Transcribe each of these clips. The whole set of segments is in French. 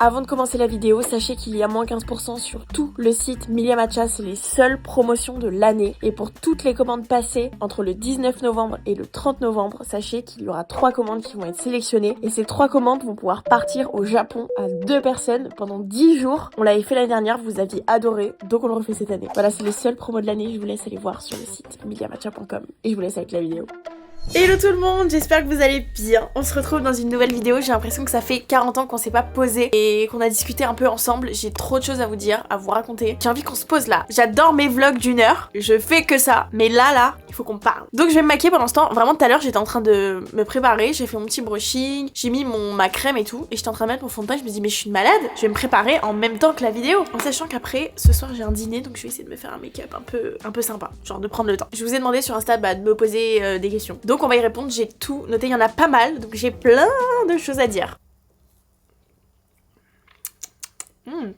Avant de commencer la vidéo, sachez qu'il y a moins 15% sur tout le site Milia Matcha, c'est les seules promotions de l'année. Et pour toutes les commandes passées entre le 19 novembre et le 30 novembre, sachez qu'il y aura 3 commandes qui vont être sélectionnées. Et ces 3 commandes vont pouvoir partir au Japon à 2 personnes pendant 10 jours. On l'avait fait l'année dernière, vous aviez adoré, donc on le refait cette année. Voilà, c'est les seules promos de l'année, je vous laisse aller voir sur le site miliamatcha.com. Et je vous laisse avec la vidéo. Hello tout le monde, j'espère que vous allez bien. On se retrouve dans une nouvelle vidéo. J'ai l'impression que ça fait 40 ans qu'on s'est pas posé et qu'on a discuté un peu ensemble. J'ai trop de choses à vous dire, à vous raconter. J'ai envie qu'on se pose là. J'adore mes vlogs d'1 heure, je fais que ça. Mais là, il faut qu'on parle. Donc je vais me maquiller pendant ce temps. Vraiment tout à l'heure j'étais en train de me préparer. J'ai fait mon petit brushing, j'ai mis ma crème et tout. Et j'étais en train de mettre mon fond de teint. Je me dis mais je suis une malade, je vais me préparer en même temps que la vidéo. En sachant qu'après, ce soir j'ai un dîner. Donc je vais essayer de me faire un make-up un peu sympa. Genre de prendre le temps. Je vous ai demandé sur Insta de me poser des questions. Donc on va y répondre. J'ai tout noté, il y en a pas mal, donc j'ai plein de choses à dire.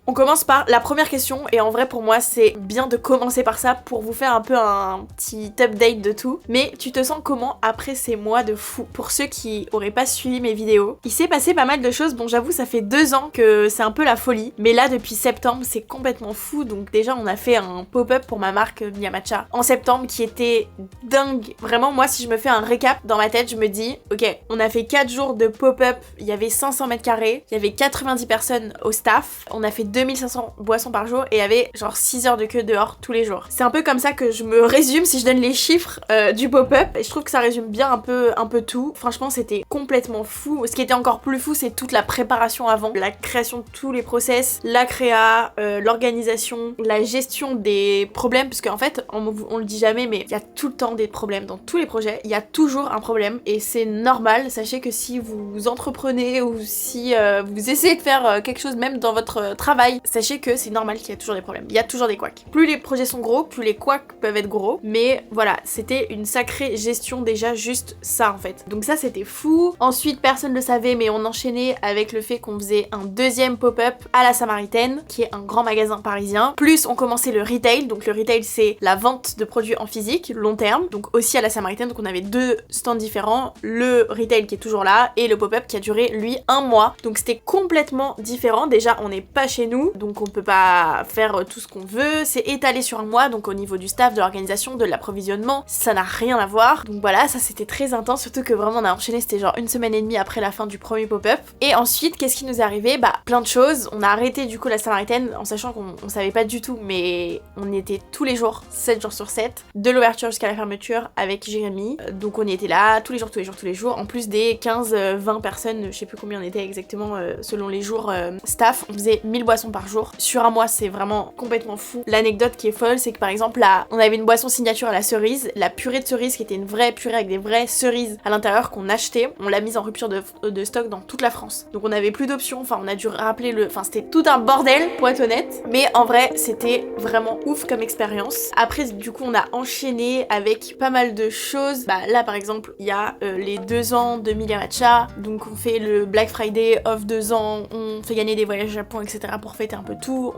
On commence par la première question, et en vrai pour moi c'est bien de commencer par ça pour vous faire un peu un petit update de tout. Mais tu te sens comment après ces mois de fou? Pour ceux qui auraient pas suivi mes vidéos, il s'est passé pas mal de choses. Bon, j'avoue ça fait 2 ans que c'est un peu la folie, mais là depuis septembre c'est complètement fou. Donc déjà on a fait un pop-up pour ma marque Milia Matcha en septembre qui était dingue. Vraiment moi si je me fais un récap dans ma tête je me dis ok, on a fait 4 jours de pop-up, il y avait 500 mètres carrés, il y avait 90 personnes au staff, on a fait 2500 boissons par jour et il y avait genre 6 heures de queue dehors tous les jours. C'est un peu comme ça que je me résume si je donne les chiffres du pop-up, et je trouve que ça résume bien un peu tout. Franchement c'était complètement fou. Ce qui était encore plus fou c'est toute la préparation avant, la création de tous les process, la créa, l'organisation, la gestion des problèmes, parce qu'en fait on le dit jamais mais il y a tout le temps des problèmes dans tous les projets, il y a toujours un problème et c'est normal. Sachez que si vous entreprenez ou si vous essayez de faire quelque chose même dans votre travail, sachez que c'est normal qu'il y a toujours des problèmes, il y a toujours des couacs. Plus les projets sont gros, plus les couacs peuvent être gros, mais voilà, c'était une sacrée gestion déjà, juste ça en fait. Donc ça c'était fou. Ensuite personne ne le savait mais on enchaînait avec le fait qu'on faisait un deuxième pop-up à la Samaritaine, qui est un grand magasin parisien. Plus on commençait le retail, donc le retail c'est la vente de produits en physique, long terme, donc aussi à la Samaritaine. Donc on avait 2 stands différents, le retail qui est toujours là et le pop-up qui a duré lui 1 mois. Donc c'était complètement différent. Déjà on n'est pas chez nous, donc on peut pas faire tout ce qu'on veut, c'est étalé sur 1 mois, donc au niveau du staff, de l'organisation, de l'approvisionnement, ça n'a rien à voir. Donc voilà, ça c'était très intense, surtout que vraiment on a enchaîné, c'était genre 1 semaine et demie après la fin du premier pop-up. Et ensuite, qu'est-ce qui nous est arrivé? Bah plein de choses. On a arrêté du coup la Samaritaine en sachant qu'on savait pas du tout, mais on y était tous les jours, 7 jours sur 7, de l'ouverture jusqu'à la fermeture avec Jérémy. Donc on y était là tous les jours, en plus des 15-20 personnes, je sais plus combien on était exactement selon les jours staff. On faisait 1000 boissons par jour. Sur 1 mois, c'est vraiment complètement fou. L'anecdote qui est folle, c'est que par exemple là, on avait une boisson signature à la cerise, la purée de cerise qui était une vraie purée avec des vraies cerises à l'intérieur qu'on achetait, on l'a mise en rupture de stock dans toute la France. Donc on avait plus d'options, enfin on a dû rappeler enfin c'était tout un bordel pour être honnête, mais en vrai c'était vraiment ouf comme expérience. Après du coup on a enchaîné avec pas mal de choses. Bah là par exemple il y a les 2 ans de Milia Matcha, donc on fait le Black Friday off 2 ans, on fait gagner des voyages au Japon, etc. pour fêter un peu tout.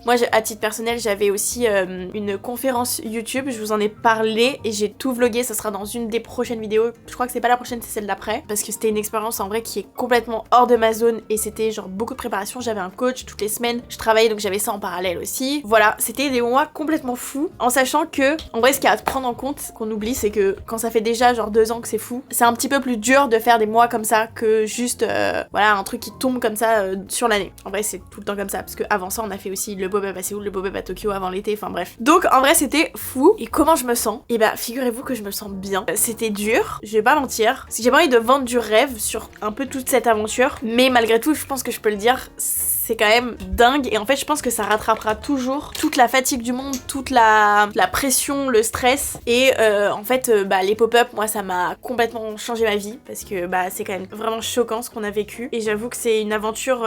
Moi à titre personnel j'avais aussi une conférence YouTube, je vous en ai parlé et j'ai tout vlogué, ça sera dans une des prochaines vidéos. Je crois que c'est pas la prochaine, c'est celle d'après, parce que c'était une expérience en vrai qui est complètement hors de ma zone et c'était genre beaucoup de préparation. J'avais un coach toutes les semaines, je travaillais donc j'avais ça en parallèle aussi. Voilà, c'était des mois complètement fous, en sachant que en vrai ce qu'il y a à prendre en compte, qu'on oublie, c'est que quand ça fait déjà genre 2 ans que c'est fou, c'est un petit peu plus dur de faire des mois comme ça que juste voilà un truc qui tombe comme ça sur l'année. En vrai c'est tout le temps comme ça, parce que avant ça on a fait aussi le pop-up à Séoul, le pop-up à Tokyo avant l'été, enfin bref. Donc en vrai c'était fou. Et comment je me sens? Et bah figurez-vous que je me sens bien. C'était dur, je vais pas mentir, parce que j'ai pas envie de vendre du rêve sur un peu toute cette aventure, mais malgré tout je pense que je peux le dire, c'est quand même dingue. Et en fait je pense que ça rattrapera toujours toute la fatigue du monde, toute la pression, le stress. Et en fait bah les pop-up, moi ça m'a complètement changé ma vie, parce que bah c'est quand même vraiment choquant ce qu'on a vécu, et j'avoue que c'est une aventure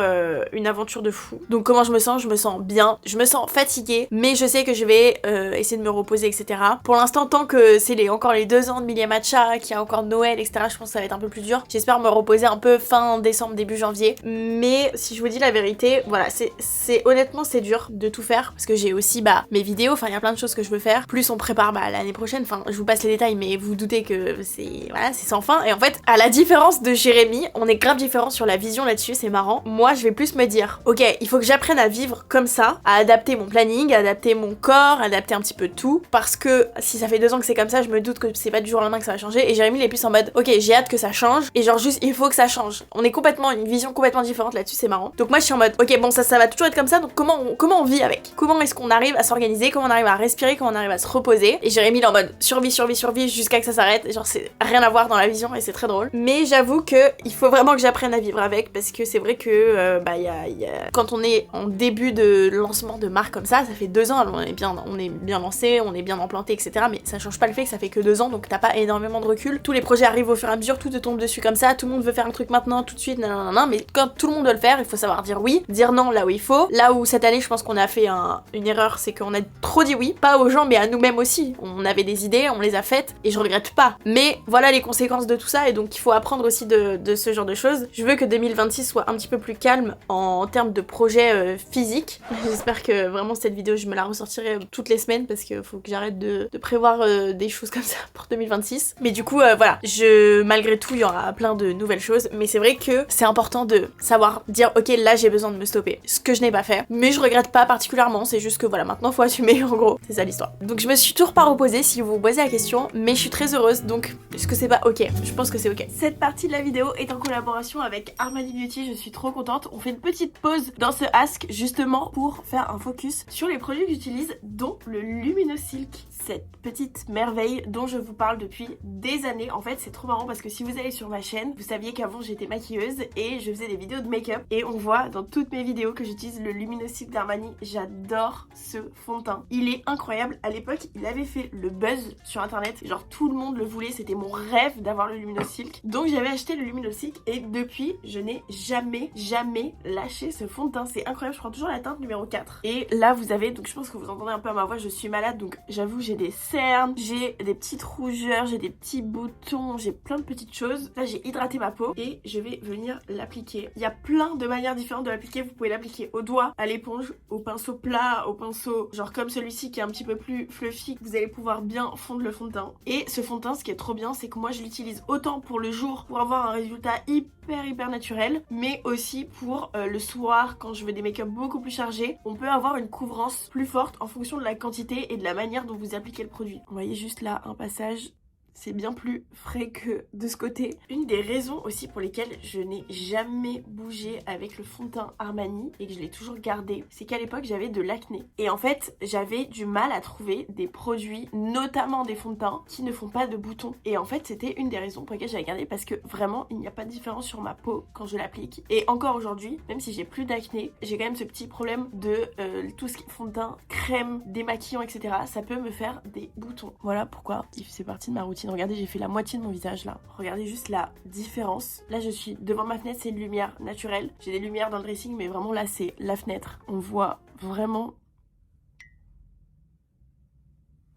de fou. tout. Donc comment je me sens? Je me sens bien, je me sens fatiguée, mais je sais que je vais essayer de me reposer, etc. Pour l'instant, tant que c'est encore les 2 ans de Millie Matcha, qu'il y a encore Noël, etc., je pense que ça va être un peu plus dur. J'espère me reposer un peu fin décembre, début janvier. Mais si je vous dis la vérité, voilà, honnêtement c'est dur de tout faire, parce que j'ai aussi mes vidéos, enfin il y a plein de choses que je veux faire. Plus on prépare l'année prochaine, enfin je vous passe les détails, mais vous doutez que c'est sans fin. Et en fait, à la différence de Jérémy, on est grave différents sur la vision là-dessus, c'est marrant. Moi je vais plus me dire, ok, il faut que j'apprenne à vivre comme ça, à adapter mon planning, à adapter mon corps, adapter un petit peu tout, parce que si ça fait 2 ans que c'est comme ça, je me doute que c'est pas du jour au lendemain que ça va changer. Et Jérémy il est plus en mode, ok, j'ai hâte que ça change, et genre juste il faut que ça change. On est complètement, une vision complètement différente là-dessus, c'est marrant. Donc moi je suis en mode, ok, bon, ça va toujours être comme ça, donc comment on vit avec? Comment est-ce qu'on arrive à s'organiser? Comment on arrive à respirer? Comment on arrive à se reposer? Et Jérémy il est en mode survie jusqu'à que ça s'arrête. Genre c'est rien à voir dans la vision et c'est très drôle. Mais j'avoue que il faut vraiment que j'apprenne à vivre avec, parce que c'est vrai que quand on est en début de lancement de marque comme ça fait 2 ans, on est bien lancé, on est bien implanté, etc. Mais ça change pas le fait que ça fait que 2 ans, donc t'as pas énormément de recul. Tous les projets arrivent au fur et à mesure, tout te tombe dessus comme ça, tout le monde veut faire un truc maintenant, tout de suite, nanana, mais quand tout le monde veut le faire, il faut savoir dire oui, dire non là où il faut. Là où cette année je pense qu'on a fait une erreur, c'est qu'on a trop dit oui, pas aux gens mais à nous-mêmes aussi. On avait des idées, on les a faites et je regrette pas. Mais voilà les conséquences de tout ça, et donc il faut apprendre aussi de ce genre de choses. Je veux que 2026 soit un petit peu plus calme en termes de projets physiques. J'espère que vraiment cette vidéo je me la ressortirai toutes les semaines, parce qu'il faut que j'arrête de prévoir des choses comme ça pour 2026. Mais du coup voilà, malgré tout il y aura plein de nouvelles choses, mais c'est vrai que c'est important de savoir dire ok, là j'ai besoin de me stopper, ce que je n'ai pas fait, mais je regrette pas particulièrement, c'est juste que voilà, maintenant faut assumer, en gros, c'est ça l'histoire. Donc je me suis toujours pas reposée si vous vous posez la question, mais je suis très heureuse, donc est-ce que c'est pas ok? Je pense que c'est ok. Cette partie de la vidéo est en collaboration avec Armani Beauty, je suis trop contente. On fait une petite pause dans ce ask justement pour faire un focus sur les produits que j'utilise, dont le Luminosilk, cette petite merveille dont je vous parle depuis des années. En fait c'est trop marrant parce que si vous allez sur ma chaîne, vous saviez qu'avant j'étais maquilleuse et je faisais des vidéos de make-up, et on voit dans toutes mes vidéos que j'utilise le Luminosilk d'Armani. J'adore ce fond de teint, il est incroyable. À l'époque il avait fait le buzz sur internet, genre tout le monde le voulait, c'était mon rêve d'avoir le Luminosilk, donc j'avais acheté le Luminosilk et depuis je n'ai jamais lâché ce fond de teint. C'est incroyable, je prends toujours la teinte numéro 4. Et là vous avez, donc je pense que vous entendez un peu à ma voix, je suis malade, donc j'avoue j'ai des cernes, j'ai des petites rougeurs, j'ai des petits boutons, j'ai plein de petites choses. Là j'ai hydraté ma peau et je vais venir l'appliquer. Il y a plein de manières différentes de l'appliquer. Vous pouvez l'appliquer au doigt, à l'éponge, au pinceau plat, au pinceau genre comme celui-ci qui est un petit peu plus fluffy. Vous allez pouvoir bien fondre le fond de teint. Et ce fond de teint, ce qui est trop bien, c'est que moi je l'utilise autant pour le jour pour avoir un résultat hyper naturel, mais aussi pour le soir quand je veux des make-up beaucoup plus chargés. On peut avoir une couvrance plus forte en fonction de la quantité et de la manière dont vous appliquez le produit. Vous voyez juste là un passage, c'est bien plus frais que de ce côté. Une des raisons aussi pour lesquelles je n'ai jamais bougé avec le fond de teint Armani et que je l'ai toujours gardé, c'est qu'à l'époque j'avais de l'acné. Et en fait j'avais du mal à trouver des produits, notamment des fonds de teint, qui ne font pas de boutons. Et en fait c'était une des raisons pour lesquelles j'avais gardé, parce que vraiment il n'y a pas de différence sur ma peau quand je l'applique. Et encore aujourd'hui, même si j'ai plus d'acné, j'ai quand même ce petit problème de tout ce qui est fond de teint, crème, démaquillant, etc. Ça peut me faire des boutons. Voilà pourquoi c'est partie de ma routine. Regardez, j'ai fait la moitié de mon visage là. Regardez juste la différence. Là je suis devant ma fenêtre, c'est une lumière naturelle. J'ai des lumières dans le dressing, mais vraiment là c'est la fenêtre. On voit vraiment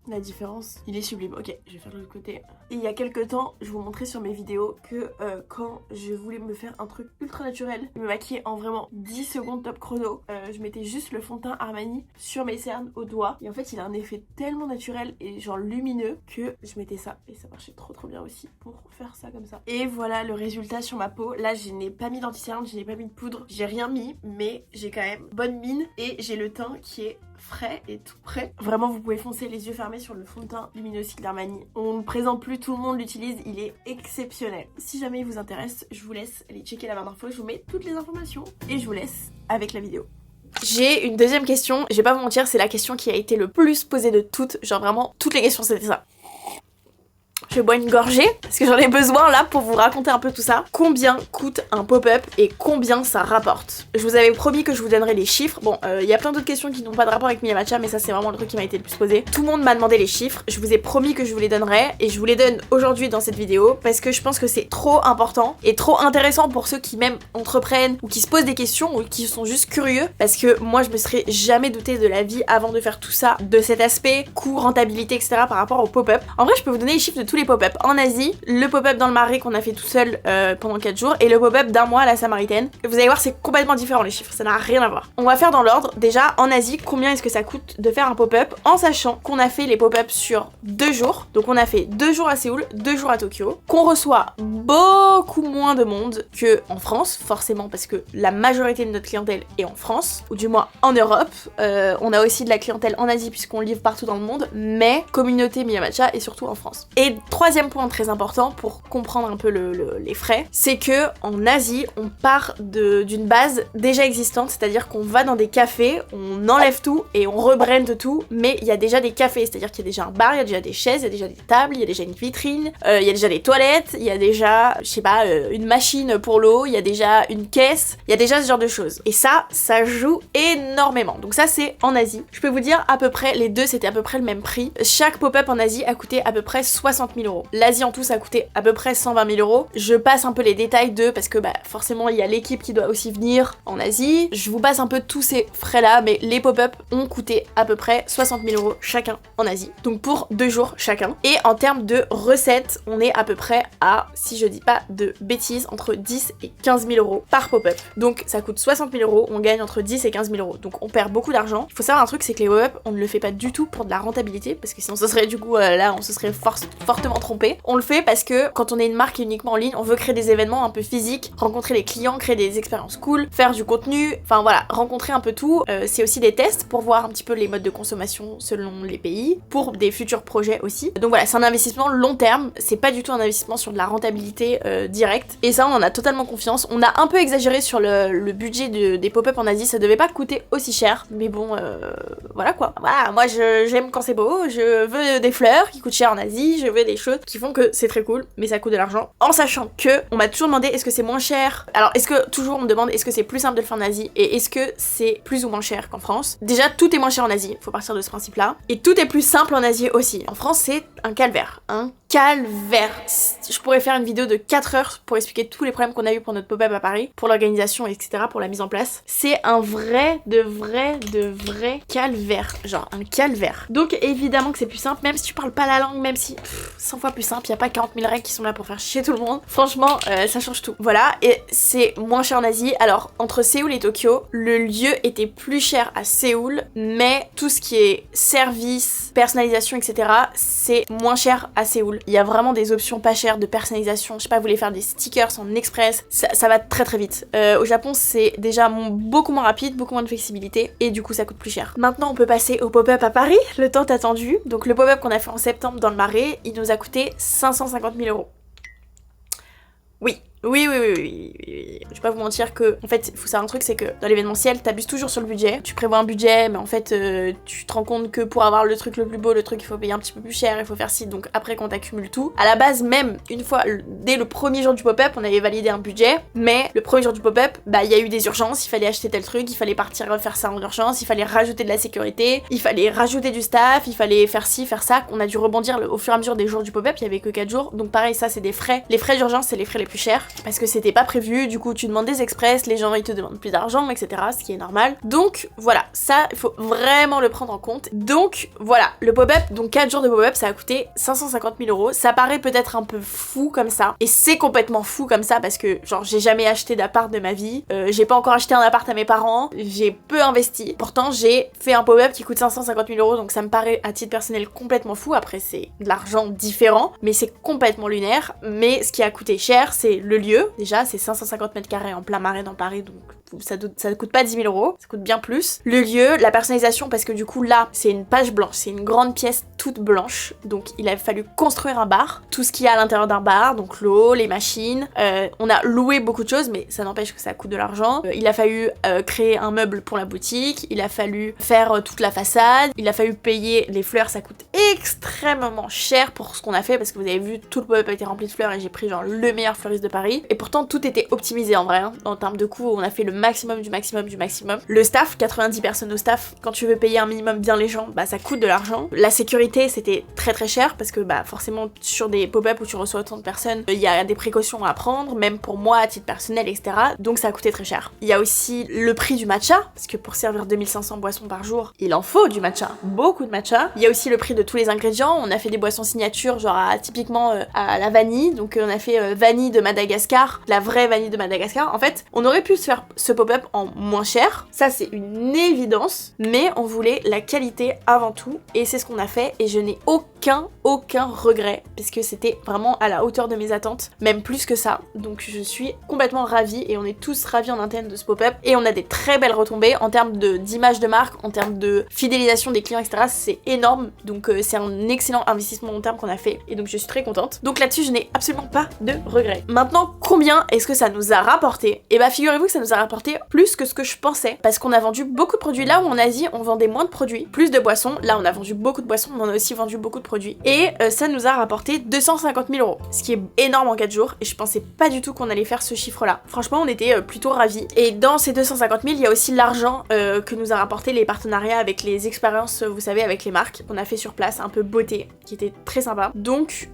la différence. Il est sublime. Ok, je vais faire de l'autre côté. Et il y a quelques temps, je vous montrais sur mes vidéos que quand je voulais me faire un truc ultra naturel, me maquiller en vraiment 10 secondes top chrono, je mettais juste le fond de teint Armani sur mes cernes au doigt. Et en fait, il a un effet tellement naturel et genre lumineux que je mettais ça. Et ça marchait trop bien aussi pour faire ça comme ça. Et voilà le résultat sur ma peau. Là, je n'ai pas mis d'anti-cerne, je n'ai pas mis de poudre, j'ai rien mis, mais j'ai quand même bonne mine et j'ai le teint qui est frais et tout prêt. Vraiment, vous pouvez foncer les yeux fermés sur le fond de teint Luminosilk d'Armani. On ne le présente plus, tout le monde l'utilise, il est exceptionnel. Si jamais il vous intéresse, je vous laisse aller checker la barre d'infos, je vous mets toutes les informations et je vous laisse avec la vidéo. J'ai une deuxième question, je vais pas vous mentir, c'est la question qui a été le plus posée de toutes, genre vraiment toutes les questions c'était ça. Je bois une gorgée parce que j'en ai besoin là pour vous raconter un peu tout ça. Combien coûte un pop-up et combien ça rapporte? Je vous avais promis que je vous donnerais les chiffres. Bon, il y a plein d'autres questions qui n'ont pas de rapport avec Miya Matcha, mais ça c'est vraiment le truc qui m'a été le plus posé. Tout le monde m'a demandé les chiffres. Je vous ai promis que je vous les donnerais et je vous les donne aujourd'hui dans cette vidéo parce que je pense que c'est trop important et trop intéressant pour ceux qui même entreprennent ou qui se posent des questions ou qui sont juste curieux, parce que moi je me serais jamais douté de la vie avant de faire tout ça, de cet aspect coût, rentabilité, etc. par rapport au pop-up. En vrai, je peux vous donner les chiffres de tous les pop-up en Asie, le pop-up dans le Marais qu'on a fait tout seul pendant 4 jours et le pop-up d'un mois à la Samaritaine. Vous allez voir, c'est complètement différent les chiffres, ça n'a rien à voir. On va faire dans l'ordre. Déjà en Asie, combien est-ce que ça coûte de faire un pop-up, en sachant qu'on a fait les pop-up sur 2 jours. Donc on a fait 2 jours à Séoul, 2 jours à Tokyo, qu'on reçoit beaucoup moins de monde que en France, forcément parce que la majorité de notre clientèle est en France, ou du moins en Europe. On a aussi de la clientèle en Asie puisqu'on livre partout dans le monde, mais communauté Miya Matcha est surtout en France. Et troisième point très important pour comprendre un peu les frais, c'est que en Asie, on part d'une base déjà existante, c'est-à-dire qu'on va dans des cafés, on enlève tout et on rebrande tout, mais il y a déjà des cafés, c'est-à-dire qu'il y a déjà un bar, il y a déjà des chaises, il y a déjà des tables, il y a déjà une vitrine, il y a déjà des toilettes, il y a déjà, je sais pas, une machine pour l'eau, il y a déjà une caisse, il y a déjà ce genre de choses. Et ça joue énormément. Donc ça c'est en Asie. Je peux vous dire à peu près, les deux c'était à peu près le même prix. Chaque pop-up en Asie a coûté à peu près 60 000 euros. L'Asie en tout ça a coûté à peu près 120 000 euros. Je passe un peu les détails parce que forcément il y a l'équipe qui doit aussi venir en Asie. Je vous passe un peu tous ces frais là, mais les pop-up ont coûté à peu près 60 000 euros chacun en Asie. Donc pour 2 jours chacun. Et en termes de recettes, on est à peu près à, si je dis pas de bêtises, entre 10 et 15 000 euros par pop-up. Donc ça coûte 60 000 euros, on gagne entre 10 et 15 000 euros. Donc on perd beaucoup d'argent. Il faut savoir un truc, c'est que les pop-up, on ne le fait pas du tout pour de la rentabilité, parce que sinon ce serait du coup là, on se serait fortement trompé. On le fait parce que quand on est une marque uniquement en ligne, on veut créer des événements un peu physiques, rencontrer les clients, créer des expériences cool, faire du contenu, enfin voilà, rencontrer un peu tout. C'est aussi des tests pour voir un petit peu les modes de consommation selon les pays, pour des futurs projets aussi. Donc voilà, c'est un investissement long terme, c'est pas du tout un investissement sur de la rentabilité directe. Et ça, on en a totalement confiance. On a un peu exagéré sur le budget des pop-up en Asie, ça devait pas coûter aussi cher, mais bon, voilà quoi. Voilà, moi j'aime quand c'est beau, je veux des fleurs qui coûtent cher en Asie, je veux des choses qui font que c'est très cool, mais ça coûte de l'argent. En sachant que, on m'a toujours demandé est-ce que c'est moins cher. Alors, est-ce que, toujours on me demande est-ce que c'est plus simple de le faire en Asie et est-ce que c'est plus ou moins cher qu'en France. Déjà, tout est moins cher en Asie, faut partir de ce principe-là. Et tout est plus simple en Asie aussi. En France, c'est un calvaire, hein. Calvaire. Je pourrais faire une vidéo de 4 heures pour expliquer tous les problèmes qu'on a eu pour notre pop-up à Paris, pour l'organisation, etc., pour la mise en place. C'est un vrai calvaire. Genre, un calvaire. Donc, évidemment que c'est plus simple, même si tu parles pas la langue, même si 100 fois plus simple, y a pas 40 000 règles qui sont là pour faire chier tout le monde. Franchement, ça change tout. Voilà, et c'est moins cher en Asie. Alors, entre Séoul et Tokyo, le lieu était plus cher à Séoul, mais tout ce qui est service, personnalisation, etc., c'est moins cher à Séoul. Il y a vraiment des options pas chères de personnalisation. Je sais pas, vous voulez faire des stickers en express, ça va très très vite. Au Japon, c'est déjà beaucoup moins rapide, beaucoup moins de flexibilité, et du coup, ça coûte plus cher. Maintenant, on peut passer au pop-up à Paris, le temps attendu. Donc, le pop-up qu'on a fait en septembre dans le Marais, il nous a coûté 550 000 euros. Oui. Oui. Je vais pas vous mentir que, en fait, il faut savoir un truc, c'est que dans l'événementiel, t'abuses toujours sur le budget. Tu prévois un budget, mais en fait, tu te rends compte que pour avoir le truc le plus beau, le truc, il faut payer un petit peu plus cher, il faut faire ci. Donc après, quand t'accumules tout, à la base, même une fois, dès le premier jour du pop-up, on avait validé un budget, mais le premier jour du pop-up, il y a eu des urgences, il fallait acheter tel truc, il fallait partir faire ça en urgence, il fallait rajouter de la sécurité, il fallait rajouter du staff, il fallait faire ci, faire ça. On a dû rebondir au fur et à mesure des jours du pop-up, il y avait que 4 jours. Donc pareil, ça c'est des frais. Les frais d'urgence, c'est les frais les plus chers parce que c'était pas prévu, du coup tu demandes des express, les gens ils te demandent plus d'argent, etc. Ce qui est normal. Donc voilà, ça il faut vraiment le prendre en compte. Donc voilà, le pop-up, donc 4 jours de pop-up, ça a coûté 550 000 euros. Ça paraît peut-être un peu fou comme ça, et c'est complètement fou comme ça parce que genre j'ai jamais acheté d'appart de ma vie, j'ai pas encore acheté un appart à mes parents, j'ai peu investi. Pourtant j'ai fait un pop-up qui coûte 550 000 euros, donc ça me paraît à titre personnel complètement fou. Après c'est de l'argent différent, mais c'est complètement lunaire. Mais ce qui a coûté cher, c'est le lieu. Déjà c'est 550 mètres carrés en plein Marais dans Paris, donc ça coûte pas 10 000 euros, ça coûte bien plus. Le lieu, la personnalisation, parce que du coup là c'est une page blanche, c'est une grande pièce toute blanche, donc il a fallu construire un bar, tout ce qu'il y a à l'intérieur d'un bar, donc l'eau, les machines, on a loué beaucoup de choses, mais ça n'empêche que ça coûte de l'argent. Il a fallu créer un meuble pour la boutique, il a fallu faire toute la façade, il a fallu payer les fleurs, ça coûte extrêmement cher pour ce qu'on a fait, parce que vous avez vu, tout le pop-up a été rempli de fleurs et j'ai pris genre le meilleur fleuriste de Paris. Et pourtant tout était optimisé en vrai, hein. En termes de coût, on a fait le maximum du maximum du maximum. Le staff, 90 personnes au staff, quand tu veux payer un minimum bien les gens, bah ça coûte de l'argent. La sécurité, c'était très très cher, parce que bah forcément sur des pop-up où tu reçois autant de personnes, il y a des précautions à prendre, même pour moi à titre personnel, etc. Donc ça a coûté très cher. Il y a aussi le prix du matcha, parce que pour servir 2500 boissons par jour, il en faut du matcha, beaucoup de matcha. Il y a aussi le prix de tous les ingrédients. On a fait des boissons signature, genre typiquement à la vanille, donc on a fait vanille de Madagascar, la vraie vanille de Madagascar. En fait, on aurait pu se faire ce pop-up en moins cher, ça c'est une évidence, mais on voulait la qualité avant tout, et c'est ce qu'on a fait, et je n'ai aucun regret, parce que c'était vraiment à la hauteur de mes attentes, même plus que ça. Donc je suis complètement ravie, et on est tous ravis en interne de ce pop-up, et on a des très belles retombées en termes d'image de marque, en termes de fidélisation des clients, etc. C'est énorme, donc c'est un excellent investissement long terme qu'on a fait, et donc je suis très contente. Donc là-dessus, je n'ai absolument pas de regrets. Maintenant, combien est-ce que ça nous a rapporté? Et bah figurez-vous que ça nous a rapporté plus que ce que je pensais, parce qu'on a vendu beaucoup de produits. Là où en Asie, on vendait moins de produits, plus de boissons. Là, on a vendu beaucoup de boissons, mais on a aussi vendu beaucoup de produits. Et ça nous a rapporté 250 000 €, ce qui est énorme en 4 jours, et je pensais pas du tout qu'on allait faire ce chiffre-là. Franchement, on était plutôt ravis. Et dans ces 250 000, il y a aussi l'argent que nous a rapporté les partenariats avec les expériences, vous savez, avec les marques qu'on a fait sur place, un peu beauté, qui était très sympa. Donc,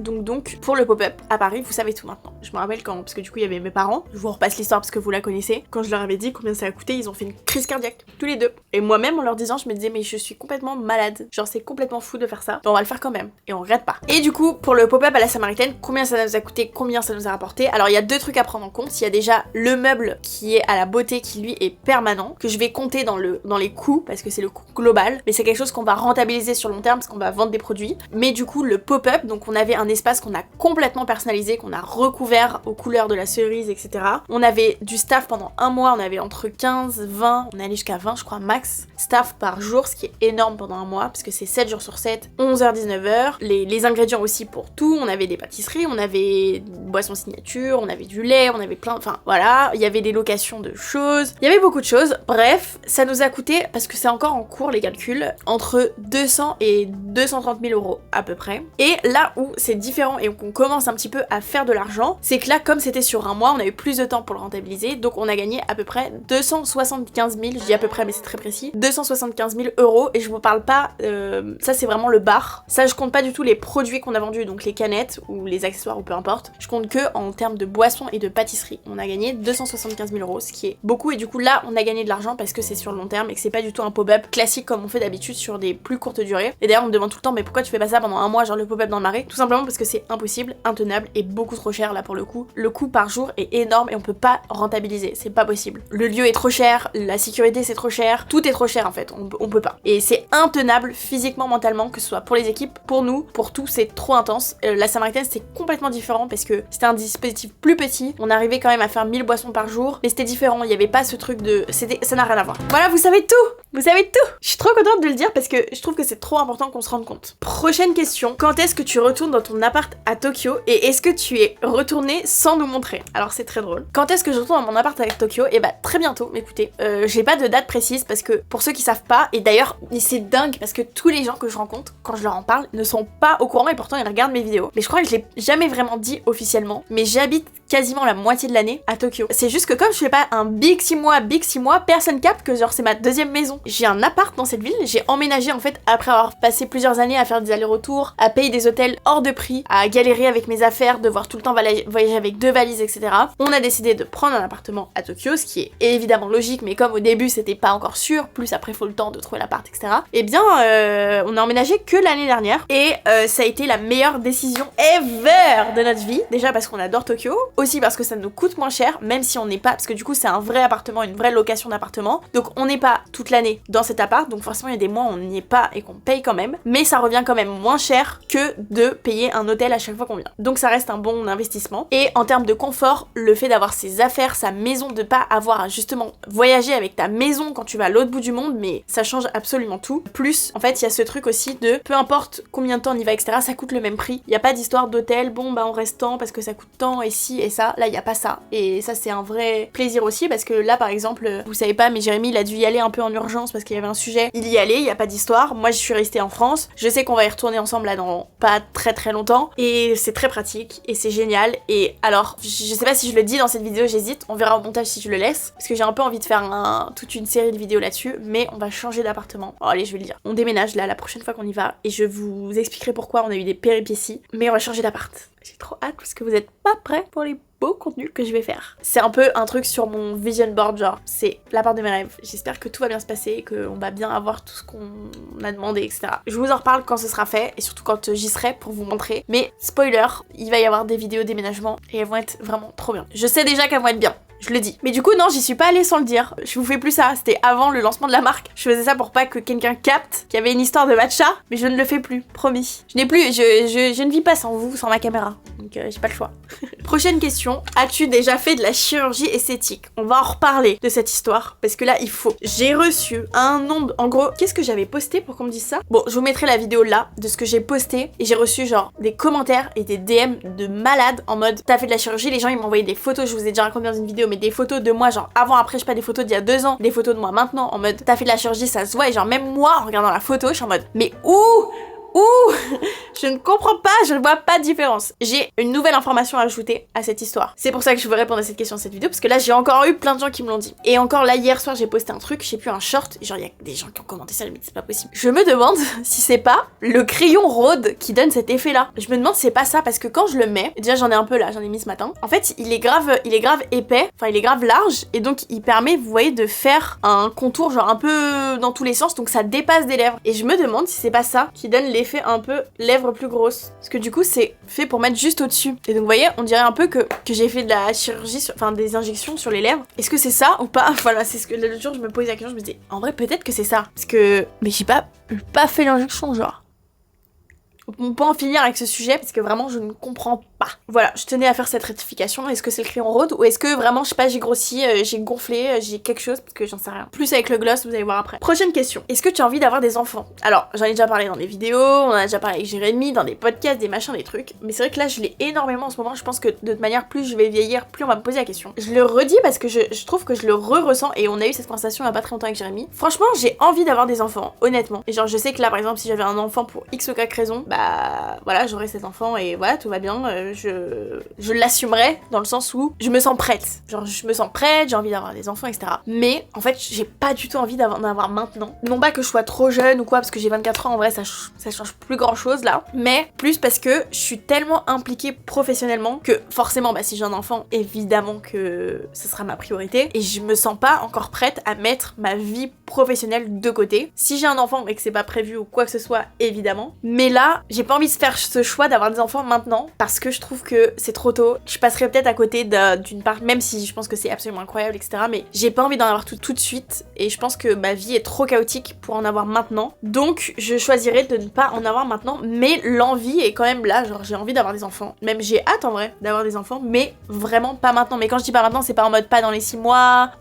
pour le pop-up à Paris, vous savez tout maintenant. Je me rappelle quand, parce que du coup, il y avait mes parents, je vous repasse l'histoire parce que vous la connaissez. Quand je leur avais dit combien ça a coûté, ils ont fait une crise cardiaque, tous les deux. Et moi-même, en leur disant, je me disais, mais je suis complètement malade. Genre, c'est complètement fou de faire ça. Mais on va le faire quand même. Et on regrette pas. Et du coup, pour le pop-up à la Samaritaine, combien ça nous a coûté, combien ça nous a rapporté? Alors, il y a deux trucs à prendre en compte. Il y a déjà le meuble qui est à la beauté, qui lui est permanent, que je vais compter dans les coûts, parce que c'est le coût global. Mais c'est quelque chose qu'on va rentabiliser sur le long terme, parce qu'on va vendre des produits. Mais du coup, le pop-up, donc on avait un espace qu'on a complètement personnalisé, qu'on a recouvert aux couleurs de la cerise, etc. On avait du staff pendant un mois, on avait entre 15, 20, on est allé jusqu'à 20 je crois max, staff par jour, ce qui est énorme pendant un mois, parce que c'est 7 jours sur 7, 11h, 19h, les ingrédients aussi pour tout, on avait des pâtisseries, on avait des boissons signature, on avait du lait, on avait plein, enfin voilà, il y avait des locations de choses, il y avait beaucoup de choses, bref, ça nous a coûté, parce que c'est encore en cours les calculs, entre 200 et 230 000 € à peu près. Et là où c'est différent et qu'on commence un petit peu à faire de l'argent, c'est que là, comme c'était sur un mois, on avait plus de temps pour le rentabiliser, donc on a gagné à peu près 275 000, je dis à peu près mais c'est très précis, 275 000 €, et je vous parle pas, ça c'est vraiment le bar, ça je compte pas du tout les produits qu'on a vendus, donc les canettes ou les accessoires ou peu importe, je compte que en termes de boissons et de pâtisserie. On a gagné 275 000 €, ce qui est beaucoup, et du coup là on a gagné de l'argent parce que c'est sur le long terme et que c'est pas du tout un pop-up classique comme on fait d'habitude sur des plus courtes durées. Et d'ailleurs on me demande tout le temps, mais pourquoi tu fais pas ça pendant un mois, genre le pop-up dans le Marais? Tout simplement parce que c'est impossible, intenable et beaucoup trop cher là pour le coup. Le coût par jour est énorme et on peut pas rentabiliser, c'est pas possible. Le lieu est trop cher, la sécurité c'est trop cher, tout est trop cher en fait, on peut pas. Et c'est intenable physiquement, mentalement, que ce soit pour les équipes, pour nous, pour tout, c'est trop intense. La Samaritaine c'était complètement différent parce que c'était un dispositif plus petit, on arrivait quand même à faire 1000 boissons par jour, mais c'était différent, il y avait pas ce truc de... ça n'a rien à voir. Voilà, vous savez tout! Vous savez tout! Je suis trop contente de le dire parce que je trouve que c'est trop important qu'on se rende compte. Prochaine question, quand est-ce que tu retournes dans ton appart à Tokyo et est-ce que tu es retourné sans nous montrer? Alors c'est très drôle. Quand est-ce que je retourne dans mon appart avec Tokyo? Et bah très bientôt, écoutez. J'ai pas de date précise parce que pour ceux qui savent pas, et d'ailleurs c'est dingue parce que tous les gens que je rencontre, quand je leur en parle, ne sont pas au courant et pourtant ils regardent mes vidéos. Mais je crois que je l'ai jamais vraiment dit officiellement, mais j'habite quasiment la moitié de l'année à Tokyo. C'est juste que comme je fais pas un big 6 mois, personne capte que genre c'est ma deuxième maison. J'ai un appart dans cette ville, j'ai emménagé en fait après avoir passé plusieurs années à faire des allers-retours, à payer des hôtels hors de prix, à galérer avec mes affaires, devoir tout le temps voyager avec 2 valises, etc. On a décidé de prendre un appartement à Tokyo, ce qui est évidemment logique, mais comme au début c'était pas encore sûr, plus après faut le temps de trouver l'appart, etc. Et bien on a emménagé que l'année dernière et ça a été la meilleure décision ever de notre vie. Déjà parce qu'on adore Tokyo, aussi parce que ça nous coûte moins cher, même si on n'est pas, parce que du coup c'est un vrai appartement, une vraie location d'appartement, donc on n'est pas toute l'année dans cet appart, donc forcément il y a des mois où on n'y est pas et qu'on paye quand même, mais ça revient quand même moins cher que de payer un hôtel à chaque fois qu'on vient. Donc ça reste un bon investissement. Et en termes de confort, le fait d'avoir ses affaires, sa maison, de pas avoir à justement voyager avec ta maison quand tu vas à l'autre bout du monde, mais ça change absolument tout. Plus, en fait, il y a ce truc aussi de peu importe combien de temps on y va, etc., ça coûte le même prix. Il n'y a pas d'histoire d'hôtel, bon bah on reste tant parce que ça coûte tant et si et ça, là il y a pas ça. Et ça c'est un vrai plaisir aussi parce que là par exemple, vous savez pas mais Jérémy il a dû y aller un peu en urgence parce qu'il y avait un sujet, il y allait, il y a pas d'histoire. Moi je suis restée en France, je sais qu'on va y retourner ensemble là dans pas très longtemps et c'est très pratique et c'est génial. Et alors je sais pas si je le dis dans cette vidéo, j'hésite, on verra au montage si je le laisse parce que j'ai un peu envie de faire toute une série de vidéos là-dessus, mais on va changer d'appartement. Oh, allez je vais le dire, on déménage là la prochaine fois qu'on y va et je vous expliquerai pourquoi on a eu des péripéties, mais on va changer d'appart. J'ai trop hâte parce que vous êtes pas prêts pour les beaux contenus que je vais faire. C'est un peu un truc sur mon vision board, genre c'est l'appart de mes rêves. J'espère que tout va bien se passer, qu'on va bien avoir tout ce qu'on a demandé, etc. Je vous en reparle quand ce sera fait et surtout quand j'y serai pour vous montrer. Mais spoiler, il va y avoir des vidéos déménagement et elles vont être vraiment trop bien. Je sais déjà qu'elles vont être bien. Je le dis. Mais du coup, non, j'y suis pas allée sans le dire. Je vous fais plus ça. C'était avant le lancement de la marque. Je faisais ça pour pas que quelqu'un capte qu'il y avait une histoire de matcha, mais je ne le fais plus, promis. Je ne vis pas sans vous, sans ma caméra. Donc j'ai pas le choix. Prochaine question. As-tu déjà fait de la chirurgie esthétique? On va en reparler de cette histoire, parce que là, il faut. J'ai reçu un nombre... En gros, qu'est-ce que j'avais posté pour qu'on me dise ça? Bon, je vous mettrai la vidéo là, de ce que j'ai posté, et j'ai reçu genre des commentaires et des DM de malades en mode t'as fait de la chirurgie, les gens ils m'ont envoyé des photos, je vous ai déjà raconté dans une vidéo, mais des photos de moi genre avant, après, je sais pas, des photos d'il y a 2 ans, des photos de moi maintenant, en mode t'as fait de la chirurgie, ça se voit, et genre même moi en regardant la photo, je suis en mode mais où je ne comprends pas, je ne vois pas de différence. J'ai une nouvelle information à ajouter à cette histoire. C'est pour ça que je veux répondre à cette question dans cette vidéo, parce que là j'ai encore eu plein de gens qui me l'ont dit. Et encore là hier soir j'ai posté un truc, je sais plus, un short, genre il y a des gens qui ont commenté ça, mais c'est pas possible. Je me demande si c'est pas le crayon Rhode qui donne cet effet là. Je me demande si c'est pas ça, parce que quand je le mets, déjà j'en ai un peu là, j'en ai mis ce matin. En fait il est grave épais, enfin il est grave large, et donc il permet, vous voyez, de faire un contour genre un peu dans tous les sens, donc ça dépasse des lèvres. Et je me demande si c'est pas ça qui donne l'effet un peu lèvres plus grosses, parce que du coup c'est fait pour mettre juste au-dessus. Et donc vous voyez, on dirait un peu que j'ai fait de la chirurgie, enfin des injections sur les lèvres. Est-ce que c'est ça ou pas? Voilà, c'est ce que l'autre jour je me posais la question, je me disais en vrai peut-être que c'est ça, parce que mais j'ai pas fait l'injection genre. On peut en finir avec ce sujet parce que vraiment je ne comprends pas. Voilà, je tenais à faire cette rectification. Est-ce que c'est le crayon Rhode ou est-ce que vraiment, je sais pas, j'ai grossi, j'ai gonflé, j'ai quelque chose, parce que j'en sais rien. Plus avec le gloss, vous allez voir après. Prochaine question. Est-ce que tu as envie d'avoir des enfants? Alors, j'en ai déjà parlé dans des vidéos, on en a déjà parlé avec Jérémy, dans des podcasts, des machins, des trucs. Mais c'est vrai que là, je l'ai énormément en ce moment. Je pense que de toute manière, plus je vais vieillir, plus on va me poser la question. Je le redis parce que je trouve que je le ressens, et on a eu cette conversation il y a pas très longtemps avec Jérémy. Franchement, j'ai envie d'avoir des enfants, honnêtement. Et genre, je sais que là, par exemple, si j'avais un enfant pour X ou Y raison, bah voilà, j'aurais cet enfant et voilà, tout va bien. Je l'assumerai dans le sens où je me sens prête. Genre, je me sens prête, j'ai envie d'avoir des enfants, etc. Mais en fait, j'ai pas du tout envie d'en avoir maintenant. Non pas que je sois trop jeune ou quoi, parce que j'ai 24 ans, en vrai, ça change plus grand chose là. Mais plus parce que je suis tellement impliquée professionnellement que forcément, bah si j'ai un enfant, évidemment que ce sera ma priorité. Et je me sens pas encore prête à mettre ma vie professionnelle de côté. Si j'ai un enfant et que c'est pas prévu ou quoi que ce soit, évidemment. Mais là, j'ai pas envie de faire ce choix d'avoir des enfants maintenant parce que je trouve que c'est trop tôt. Je passerai peut-être à côté d'une part, même si je pense que c'est absolument incroyable, etc. Mais j'ai pas envie d'en avoir tout de suite et je pense que ma vie est trop chaotique pour en avoir maintenant. Donc je choisirais de ne pas en avoir maintenant, mais l'envie est quand même là. Genre j'ai envie d'avoir des enfants. Même j'ai hâte en vrai d'avoir des enfants, mais vraiment pas maintenant. Mais quand je dis pas maintenant, c'est pas en mode pas dans les 6 mois.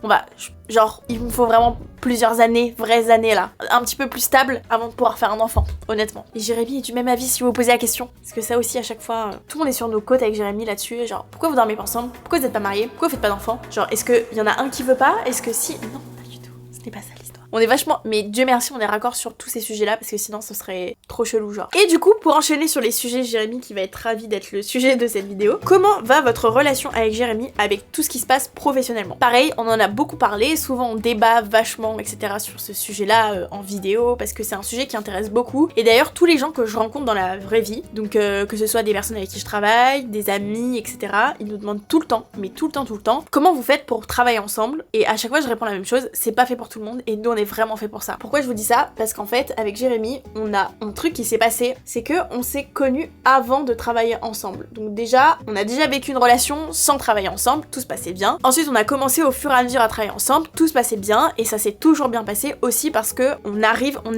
Genre, il me faut vraiment plusieurs années, vraies années là, un petit peu plus stable avant de pouvoir faire un enfant, honnêtement. Et Jérémy est du même avis si vous vous posez la question. Parce que ça aussi, à chaque fois, tout le monde est sur nos côtes avec Jérémy là-dessus. Genre, pourquoi vous dormez pas ensemble? Pourquoi vous êtes pas mariés? Pourquoi vous faites pas d'enfants? Genre, est-ce qu'il y en a un qui veut pas? Est-ce que si? Non, pas du tout. Ce n'est pas ça l'histoire. On est vachement... Mais Dieu merci, on est raccord sur tous ces sujets-là parce que sinon, ce serait trop chelou, genre. Et du coup, pour enchaîner sur les sujets, Jérémy qui va être ravi d'être le sujet de cette vidéo, comment va votre relation avec Jérémy avec tout ce qui se passe professionnellement? Pareil, on en a beaucoup parlé, souvent on débat vachement, etc. sur ce sujet-là en vidéo parce que c'est un sujet qui intéresse beaucoup. Et d'ailleurs, tous les gens que je rencontre dans la vraie vie, donc que ce soit des personnes avec qui je travaille, des amis, etc., ils nous demandent tout le temps, mais tout le temps, comment vous faites pour travailler ensemble? Et à chaque fois, je réponds la même chose, c'est pas fait pour tout le monde et nous, on est vraiment fait pour ça. Pourquoi je vous dis ça? Parce qu'en fait, avec Jérémy, on a un truc qui s'est passé, c'est que on s'est connus avant de travailler ensemble. Donc déjà, on a déjà vécu une relation sans travailler ensemble, tout se passait bien. Ensuite, on a commencé au fur et à mesure à travailler ensemble, tout se passait bien et ça s'est toujours bien passé aussi parce que on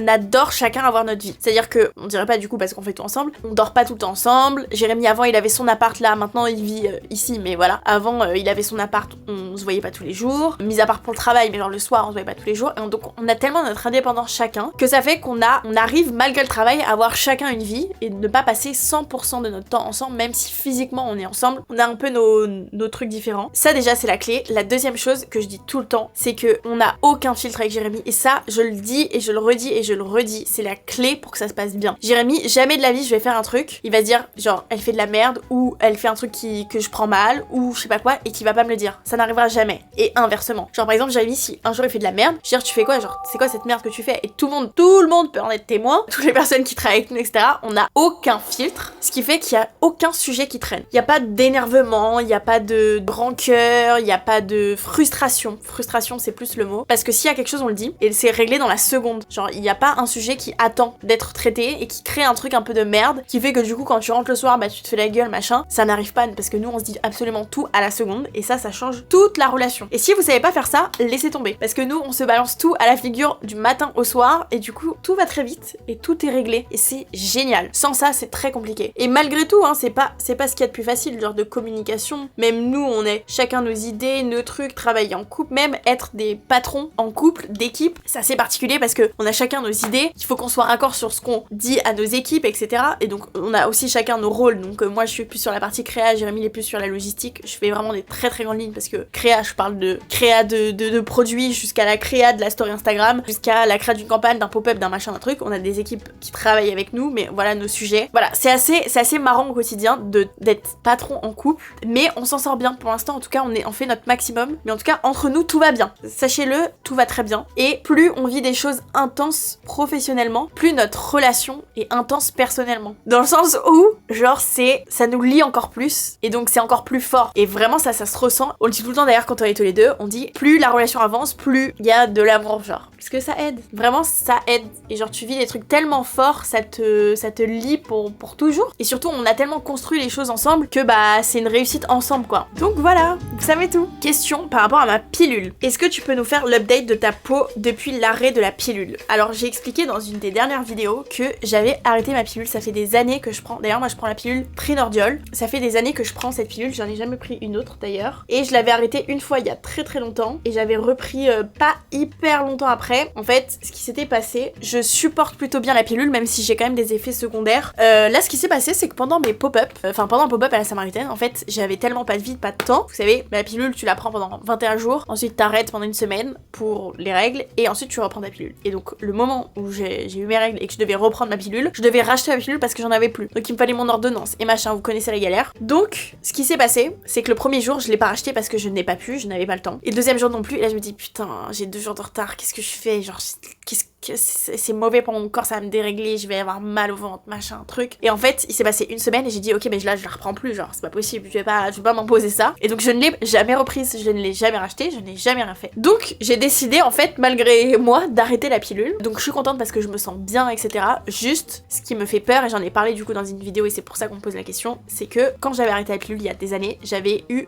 adore chacun avoir notre vie. C'est-à-dire que, on dirait pas du coup parce qu'on fait tout ensemble, on dort pas tout le temps ensemble. Jérémy avant, il avait son appart là, maintenant il vit ici, mais voilà. Avant, il avait son appart, on se voyait pas tous les jours, mis à part pour le travail, mais genre le soir, on se voyait pas tous les jours. Et donc on a tellement notre indépendance chacun que ça fait on arrive malgré le travail à avoir chacun une vie et ne pas passer 100% de notre temps ensemble, même si physiquement on est ensemble, on a un peu nos trucs différents. Ça déjà c'est la clé. La deuxième chose que je dis tout le temps, c'est que on n'a aucun filtre avec Jérémy, et ça je le dis et je le redis et je le redis, c'est la clé pour que ça se passe bien. Jérémy, jamais de la vie je vais faire un truc, il va se dire genre elle fait de la merde ou elle fait un truc que je prends mal ou je sais pas quoi et qui va pas me le dire. Ça n'arrivera jamais. Et inversement. Genre par exemple Jérémy, si un jour il fait de la merde, je veux dire tu fais quoi, genre c'est quoi cette merde que tu fais, et tout le monde peut en être témoin, toutes les personnes qui travaillent avec nous etc. On n'a aucun filtre, ce qui fait qu'il y a aucun sujet qui traîne. Il y a pas d'énervement, il y a pas de rancœur, il y a pas de frustration. Frustration c'est plus le mot, parce que s'il y a quelque chose on le dit et c'est réglé dans la seconde. Genre il y a pas un sujet qui attend d'être traité et qui crée un truc un peu de merde qui fait que du coup quand tu rentres le soir bah tu te fais la gueule machin. Ça n'arrive pas parce que nous on se dit absolument tout à la seconde et ça change toute la relation. Et si vous savez pas faire ça, laissez tomber, parce que nous on se balance tout à la figure du matin au soir et du coup tout va très vite et tout est réglé et c'est génial. Sans ça c'est très compliqué. Et malgré tout hein, c'est pas ce qu'il y a de plus facile, genre de communication. Même nous on est chacun nos idées, nos trucs, travailler en couple, même être des patrons en couple, d'équipe, c'est assez particulier parce que on a chacun nos idées, il faut qu'on soit raccord sur ce qu'on dit à nos équipes etc. Et donc on a aussi chacun nos rôles. Donc moi je suis plus sur la partie créa, Jérémy il est plus sur la logistique. Je fais vraiment des très très grandes lignes parce que créa, je parle de créa de produits jusqu'à la créa de la story Instagram, jusqu'à la créa d'une campagne, d'un pop-up, d'un machin, d'un truc. On a des équipes qui travaillent avec nous, mais voilà nos sujets. Voilà, c'est assez marrant au quotidien d'être patron en couple, mais on s'en sort bien pour l'instant. En tout cas, on fait notre maximum, mais en tout cas entre nous tout va bien. Sachez-le, tout va très bien. Et plus on vit des choses intenses professionnellement, plus notre relation est intense personnellement. Dans le sens où, genre ça nous lie encore plus, et donc c'est encore plus fort. Et vraiment ça se ressent. On le dit tout le temps d'ailleurs quand on est tous les deux, on dit plus la relation avance, plus il y a de l'amour, genre. Parce que ça aide. Vraiment ça aide. Et genre tu vis des trucs tellement forts, ça te lie pour toujours. Et surtout on a tellement construit les choses ensemble que bah c'est une réussite ensemble quoi. Donc voilà, vous savez tout. Question par rapport à ma pilule. Est-ce que tu peux nous faire l'update de ta peau depuis l'arrêt de la pilule? Alors j'ai expliqué dans une des dernières vidéos que j'avais arrêté ma pilule, ça fait des années que je prends. D'ailleurs moi je prends la pilule Trinordiol. Ça fait des années que je prends cette pilule, j'en ai jamais pris une autre d'ailleurs. Et je l'avais arrêtée une fois il y a très très longtemps et j'avais repris pas hyper longtemps après. En fait, ce qui s'était passé, je supporte plutôt bien la pilule même si j'ai quand même des effets secondaires. Là ce qui s'est passé c'est que pendant mes pop-up, pendant un pop-up à la Samaritaine, en fait j'avais tellement pas de vie, pas de temps. Vous savez, la pilule tu la prends pendant 21 jours, ensuite t'arrêtes pendant une semaine pour les règles et ensuite tu reprends ta pilule. Et donc le moment où j'ai eu mes règles et que je devais reprendre ma pilule, je devais racheter ma pilule parce que j'en avais plus. Donc il me fallait mon ordonnance et machin, vous connaissez les galères. Donc ce qui s'est passé, c'est que le premier jour je l'ai pas racheté parce que je n'ai pas pu, je n'avais pas le temps. Et le deuxième jour non plus, et là je me dis putain, j'ai 2 jours de retard, qu'est-ce que je fais? Genre qu'est-ce que c'est mauvais pour mon corps, ça va me dérégler, je vais avoir mal au ventre, machin, truc. Et en fait, il s'est passé une semaine et j'ai dit ok mais là je la reprends plus, genre c'est pas possible, je vais pas m'imposer ça. Et donc je ne l'ai jamais reprise, je ne l'ai jamais racheté, je n'ai jamais rien fait. Donc j'ai décidé en fait malgré moi d'arrêter la pilule. Donc je suis contente parce que je me sens bien etc. Juste ce qui me fait peur, et j'en ai parlé du coup dans une vidéo et c'est pour ça qu'on me pose la question, c'est que quand j'avais arrêté la pilule il y a des années, j'avais eu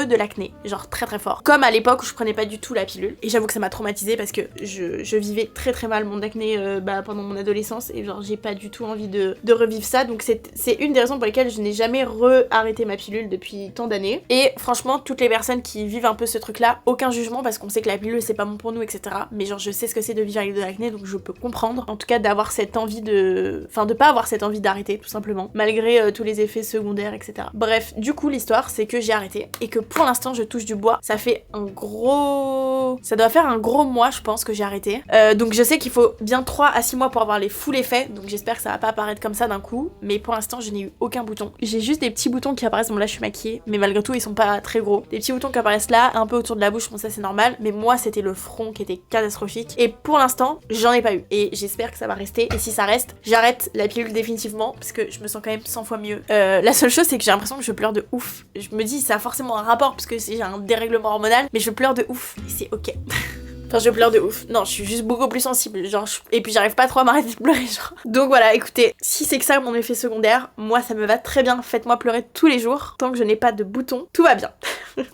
de l'acné, genre très très fort. Comme à l'époque où je prenais pas du tout la pilule. Et j'avoue que ça m'a traumatisée parce que je vivais très très mal mon acné pendant mon adolescence et genre j'ai pas du tout envie de revivre ça. Donc c'est une des raisons pour lesquelles je n'ai jamais arrêté ma pilule depuis tant d'années. Et franchement toutes les personnes qui vivent un peu ce truc là, aucun jugement parce qu'on sait que la pilule c'est pas bon pour nous etc. Mais genre je sais ce que c'est de vivre avec de l'acné, donc je peux comprendre en tout cas d'avoir cette envie de pas avoir cette envie d'arrêter tout simplement malgré tous les effets secondaires etc. Bref, du coup l'histoire c'est que j'ai arrêté et que pour l'instant je touche du bois. Ça doit faire un gros mois je pense que j'ai arrêté. Donc je sais qu'il faut bien 3 à 6 mois pour avoir les full effets, donc j'espère que ça va pas apparaître comme ça d'un coup, mais pour l'instant je n'ai eu aucun bouton. J'ai juste des petits boutons qui apparaissent, bon là je suis maquillée, mais malgré tout ils sont pas très gros. Des petits boutons qui apparaissent là, un peu autour de la bouche, bon ça c'est normal, mais moi c'était le front qui était catastrophique, et pour l'instant j'en ai pas eu, et j'espère que ça va rester, et si ça reste, j'arrête la pilule définitivement, parce que je me sens quand même 100 fois mieux. La seule chose c'est que j'ai l'impression que je pleure de ouf. Je me dis ça a forcément un rapport, parce que j'ai un dérèglement hormonal, mais je pleure de ouf, et c'est ok. Enfin, je pleure de ouf. Non, je suis juste beaucoup plus sensible. Genre, et puis j'arrive pas trop à m'arrêter de pleurer, genre. Donc voilà, écoutez, si c'est que ça mon effet secondaire, moi ça me va très bien. Faites-moi pleurer tous les jours. Tant que je n'ai pas de boutons, tout va bien.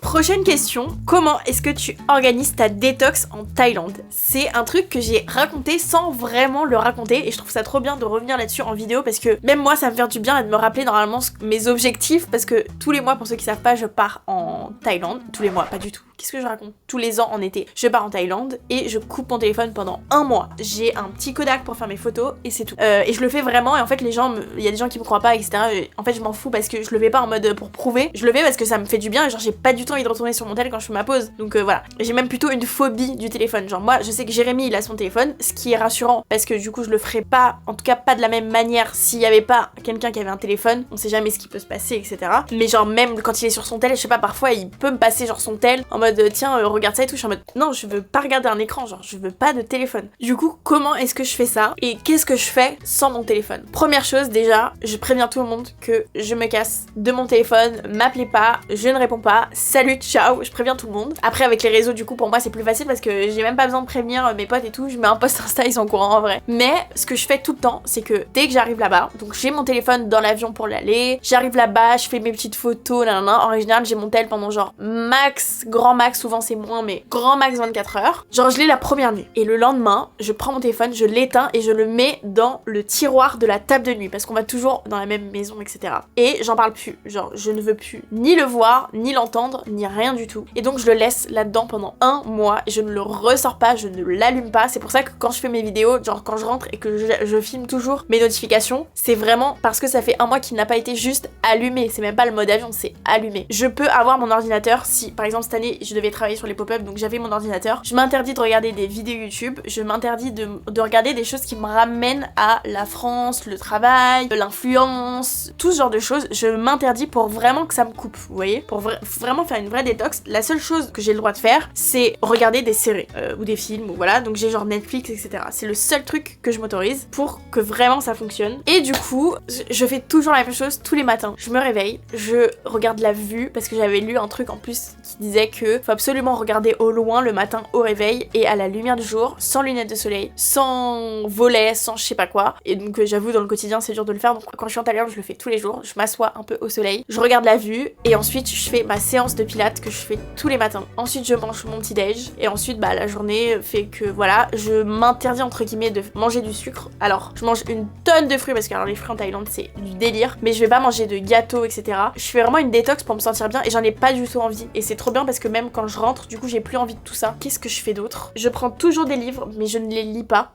Prochaine question. Comment est-ce que tu organises ta détox en Thaïlande? C'est un truc que j'ai raconté sans vraiment le raconter. Et je trouve ça trop bien de revenir là-dessus en vidéo. Parce que même moi, ça me fait du bien et de me rappeler normalement mes objectifs. Parce que tous les mois, pour ceux qui savent pas, je pars en Thaïlande. Tous les mois, pas du tout. Qu'est-ce que je raconte? Tous les ans en été, je pars en Thaïlande. Thaïlande et je coupe mon téléphone pendant un mois. J'ai un petit Kodak pour faire mes photos et c'est tout. Et je le fais vraiment et en fait les gens, il y a des gens qui me croient pas etc. Et en fait je m'en fous parce que je le fais pas en mode pour prouver, je le fais parce que ça me fait du bien et genre j'ai pas du tout envie de retourner sur mon tel quand je fais ma pause. Donc voilà. J'ai même plutôt une phobie du téléphone. Genre moi je sais que Jérémy il a son téléphone, ce qui est rassurant parce que du coup je le ferais pas, en tout cas pas de la même manière s'il y avait pas quelqu'un qui avait un téléphone. On sait jamais ce qui peut se passer etc. Mais genre même quand il est sur son tel, je sais pas, parfois il peut me passer genre son tel en mode tiens regarde ça et tout, je suis en mode non je veux pas regarder un écran, genre je veux pas de téléphone. Du coup comment est-ce que je fais ça et qu'est-ce que je fais sans mon téléphone? Première chose déjà, je préviens tout le monde que je me casse de mon téléphone, m'appelez pas, je ne réponds pas, salut, ciao, je préviens tout le monde. Après avec les réseaux du coup pour moi c'est plus facile parce que j'ai même pas besoin de prévenir mes potes et tout, je mets un post Insta, ils sont au courant en vrai. Mais ce que je fais tout le temps c'est que dès que j'arrive là-bas, donc j'ai mon téléphone dans l'avion pour l'aller, j'arrive là-bas, je fais mes petites photos, nanana. En général j'ai mon tel pendant genre max, grand max, souvent c'est moins mais grand max 24 heures. Genre je l'ai la première nuit et le lendemain je prends mon téléphone, je l'éteins et je le mets dans le tiroir de la table de nuit parce qu'on va toujours dans la même maison etc. Et j'en parle plus, genre je ne veux plus ni le voir, ni l'entendre, ni rien du tout. Et donc je le laisse là-dedans pendant un mois et je ne le ressors pas, je ne l'allume pas. C'est pour ça que quand je fais mes vidéos, genre quand je rentre et que je filme toujours mes notifications, c'est vraiment parce que ça fait un mois qu'il n'a pas été juste allumé, c'est même pas le mode avion, c'est allumé. Je peux avoir mon ordinateur si par exemple cette année je devais travailler sur les pop-up donc j'avais mon ordinateur, je m'interdis de regarder des vidéos YouTube, je m'interdis de regarder des choses qui me ramènent à la France, le travail, l'influence, tout ce genre de choses, je m'interdis pour vraiment que ça me coupe, vous voyez, pour vraiment faire une vraie détox. La seule chose que j'ai le droit de faire c'est regarder des séries ou des films ou voilà, donc j'ai genre Netflix etc. C'est le seul truc que je m'autorise pour que vraiment ça fonctionne. Et du coup je fais toujours la même chose tous les matins, je me réveille, je regarde la vue parce que j'avais lu un truc en plus qui disait que faut absolument regarder au loin le matin au réveil et à la lumière du jour, sans lunettes de soleil, sans volets, sans je sais pas quoi. Et donc j'avoue dans le quotidien c'est dur de le faire, donc quand je suis en Thaïlande je le fais tous les jours, je m'assois un peu au soleil, je regarde la vue et ensuite je fais ma séance de pilates que je fais tous les matins. Ensuite je mange mon petit déj et ensuite bah la journée fait que voilà, je m'interdis entre guillemets de manger du sucre. Alors je mange une tonne de fruits parce que alors les fruits en Thaïlande c'est du délire, mais je vais pas manger de gâteaux etc. Je fais vraiment une détox pour me sentir bien et j'en ai pas du tout envie. Et c'est trop bien parce que même quand je rentre, du coup j'ai plus envie de tout ça. Qu'est-ce que je fais d'autre? Je prends toujours des livres mais je ne les lis pas.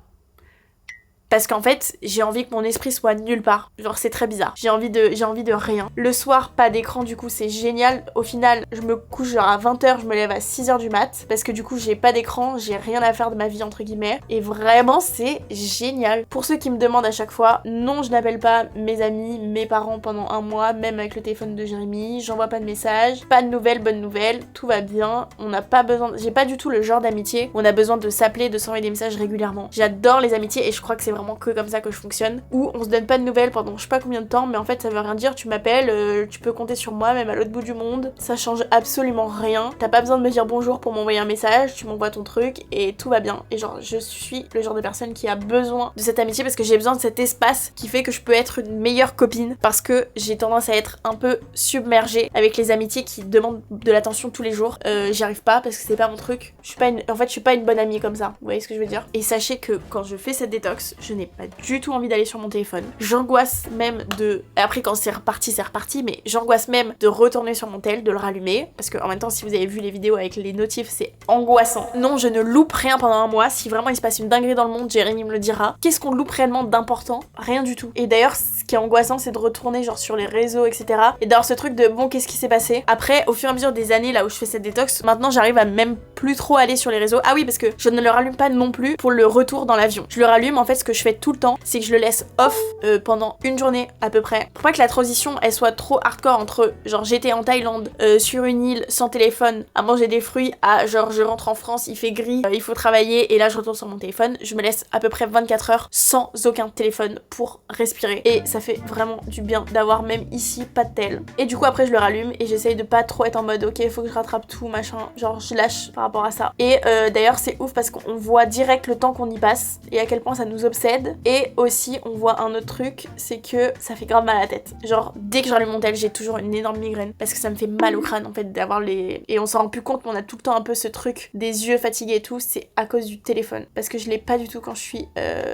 Parce qu'en fait, j'ai envie que mon esprit soit nulle part. Genre c'est très bizarre. J'ai envie de rien. Le soir, pas d'écran, du coup c'est génial. Au final, je me couche genre à 20h, je me lève à 6h du mat. Parce que du coup j'ai pas d'écran, j'ai rien à faire de ma vie entre guillemets. Et vraiment c'est génial. Pour ceux qui me demandent à chaque fois, non je n'appelle pas mes amis, mes parents pendant un mois, même avec le téléphone de Jérémy. J'envoie pas de messages, pas de nouvelles, bonnes nouvelles, tout va bien. On n'a pas besoin, j'ai pas du tout le genre d'amitié où on a besoin de s'appeler, de s'envoyer des messages régulièrement. J'adore les amitiés et je crois que c'est vraiment que comme ça que je fonctionne, où on se donne pas de nouvelles pendant je sais pas combien de temps, mais en fait ça veut rien dire, tu m'appelles, tu peux compter sur moi même à l'autre bout du monde, ça change absolument rien, t'as pas besoin de me dire bonjour pour m'envoyer un message, tu m'envoies ton truc et tout va bien. Et genre je suis le genre de personne qui a besoin de cette amitié parce que j'ai besoin de cet espace qui fait que je peux être une meilleure copine, parce que j'ai tendance à être un peu submergée avec les amitiés qui demandent de l'attention tous les jours. J'y arrive pas parce que c'est pas mon truc, je suis pas une bonne amie comme ça, vous voyez ce que je veux dire. Et sachez que quand je fais cette détox, je n'ai pas du tout envie d'aller sur mon téléphone. J'angoisse même de... Après quand c'est reparti, mais j'angoisse même de retourner sur mon tel, de le rallumer, parce que en même temps si vous avez vu les vidéos avec les notifs, c'est angoissant. Non, je ne loupe rien pendant un mois. Si vraiment il se passe une dinguerie dans le monde, Jérémy me le dira. Qu'est-ce qu'on loupe réellement d'important? Rien du tout. Et d'ailleurs, ce qui est angoissant, c'est de retourner genre sur les réseaux, etc. Et d'avoir ce truc de bon, qu'est-ce qui s'est passé? Après, au fur et à mesure des années là où je fais cette détox, maintenant j'arrive à même plus trop aller sur les réseaux. Ah oui, parce que je ne le rallume pas non plus pour le retour dans l'avion. Je le rallume, en fait, ce que je fais tout le temps, c'est que je le laisse off pendant une journée à peu près, pour pas que la transition elle soit trop hardcore entre genre j'étais en Thaïlande sur une île sans téléphone à manger des fruits à genre je rentre en France, il fait gris, il faut travailler et là je retourne sur mon téléphone. Je me laisse à peu près 24 heures sans aucun téléphone pour respirer et ça fait vraiment du bien d'avoir même ici pas de tel. Et du coup après je le rallume et j'essaye de pas trop être en mode ok faut que je rattrape tout machin, genre je lâche par rapport à ça. Et d'ailleurs c'est ouf parce qu'on voit direct le temps qu'on y passe et à quel point ça nous obsède possède. Et aussi on voit un autre truc, c'est que ça fait grave mal à la tête. Genre dès que j'allume mon tel, j'ai toujours une énorme migraine parce que ça me fait mal au crâne en fait d'avoir les... Et on s'en rend plus compte, mais on a tout le temps un peu ce truc des yeux fatigués et tout, c'est à cause du téléphone. Parce que je l'ai pas du tout quand je suis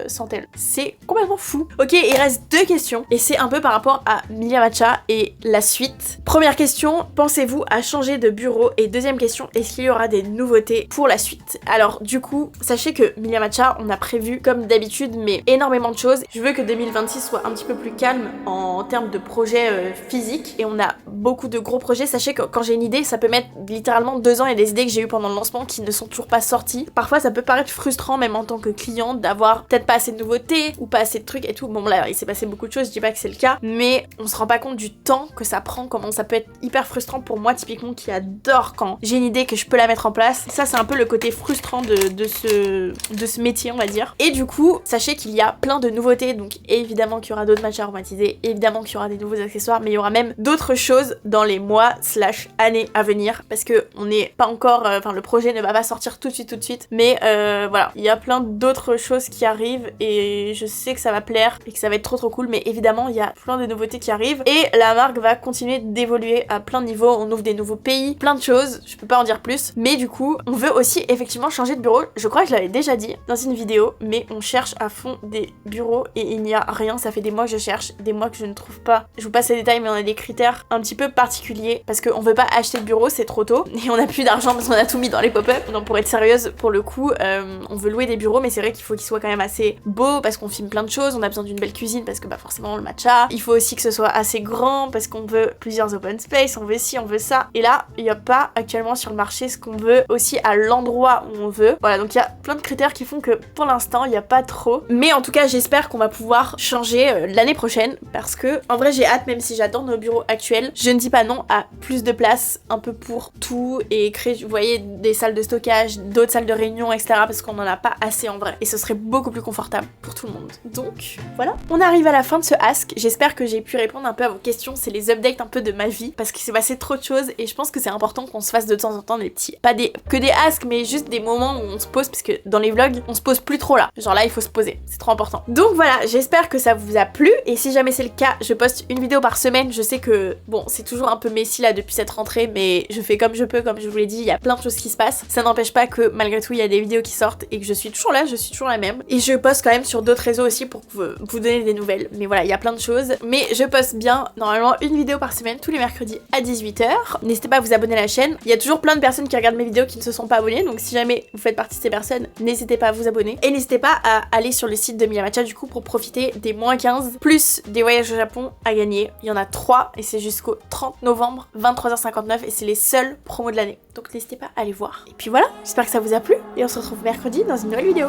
sans tel. C'est complètement fou. Ok, il reste 2 questions et c'est un peu par rapport à Milia Matcha et la suite. Première question, pensez-vous à changer de bureau? Et deuxième question, est-ce qu'il y aura des nouveautés pour la suite? Alors du coup, sachez que Milia Matcha, on a prévu comme d'habitude mais énormément de choses. Je veux que 2026 soit un petit peu plus calme en termes de projets physiques et on a beaucoup de gros projets. Sachez que quand j'ai une idée, ça peut mettre littéralement 2 ans. Il y a des idées que j'ai eues pendant le lancement qui ne sont toujours pas sorties. Parfois ça peut paraître frustrant même en tant que client d'avoir peut-être pas assez de nouveautés ou pas assez de trucs et tout. Bon là il s'est passé beaucoup de choses, je dis pas que c'est le cas, mais on se rend pas compte du temps que ça prend, comment ça peut être hyper frustrant pour moi typiquement qui adore quand j'ai une idée que je peux la mettre en place. Ça c'est un peu le côté frustrant de ce métier on va dire. Et du coup sachez qu'il y a plein de nouveautés, donc évidemment qu'il y aura d'autres matchs aromatisés, évidemment qu'il y aura des nouveaux accessoires, mais il y aura même d'autres choses dans les mois / années à venir parce que on n'est pas encore, enfin le projet ne va pas sortir tout de suite, mais voilà, il y a plein d'autres choses qui arrivent et je sais que ça va plaire et que ça va être trop cool, mais évidemment il y a plein de nouveautés qui arrivent et la marque va continuer d'évoluer à plein de niveaux, on ouvre des nouveaux pays, plein de choses, je peux pas en dire plus, mais du coup on veut aussi effectivement changer de bureau. Je crois que je l'avais déjà dit dans une vidéo, mais on cherche à fond des bureaux et il n'y a rien, ça fait des mois que je cherche, des mois que je ne trouve pas. Je vous passe les détails, mais on a des critères un petit peu particuliers parce qu'on veut pas acheter le bureau, c'est trop tôt et on a plus d'argent parce qu'on a tout mis dans les pop-up. Donc pour être sérieuse, pour le coup, on veut louer des bureaux, mais c'est vrai qu'il faut qu'ils soient quand même assez beaux parce qu'on filme plein de choses, on a besoin d'une belle cuisine parce que bah forcément le matcha. Il faut aussi que ce soit assez grand parce qu'on veut plusieurs open space, on veut ci, on veut ça. Et là, il n'y a pas actuellement sur le marché ce qu'on veut aussi à l'endroit où on veut. Voilà, donc il y a plein de critères qui font que pour l'instant, il n'y a pas trop. Mais en tout cas, j'espère qu'on va pouvoir changer l'année prochaine parce que en vrai, j'ai hâte, même si j'adore nos bureaux actuels, je ne dis pas non à plus de place un peu pour tout et créer, vous voyez, des salles de stockage, d'autres salles de réunion, etc. parce qu'on en a pas assez en vrai. Et ce serait beaucoup plus confortable pour tout le monde. Donc voilà, on arrive à la fin de ce ask. J'espère que j'ai pu répondre un peu à vos questions. C'est les updates un peu de ma vie parce qu'il s'est passé trop de choses et je pense que c'est important qu'on se fasse de temps en temps des petits, pas que des asks, mais juste des moments où on se pose parce que dans les vlogs, on se pose plus trop là. Genre là, il faut se poser. C'est trop important. Donc voilà, j'espère que ça vous a plu et si jamais c'est le cas, je poste une vidéo par semaine. Je sais que bon, c'est toujours un peu messy là depuis cette rentrée, mais je fais comme je peux, comme je vous l'ai dit, il y a plein de choses qui se passent. Ça n'empêche pas que malgré tout, il y a des vidéos qui sortent et que je suis toujours là, je suis toujours la même. Et je poste quand même sur d'autres réseaux aussi pour vous donner des nouvelles. Mais voilà, il y a plein de choses. Mais je poste bien, normalement, une vidéo par semaine, tous les mercredis à 18 h. N'hésitez pas à vous abonner à la chaîne. Il y a toujours plein de personnes qui regardent mes vidéos qui ne se sont pas abonnées, donc si jamais vous faites partie de ces personnes, n'hésitez pas à vous abonner. Et n'hésitez pas à aller sur le site de Milia Matcha du coup pour profiter des -15 plus des voyages au Japon à gagner. Il y en a 3 et c'est jusqu'au 30 novembre, 23h59 et c'est les seuls promos de l'année. Donc n'hésitez pas à aller voir. Et puis voilà, j'espère que ça vous a plu et on se retrouve mercredi dans une nouvelle vidéo.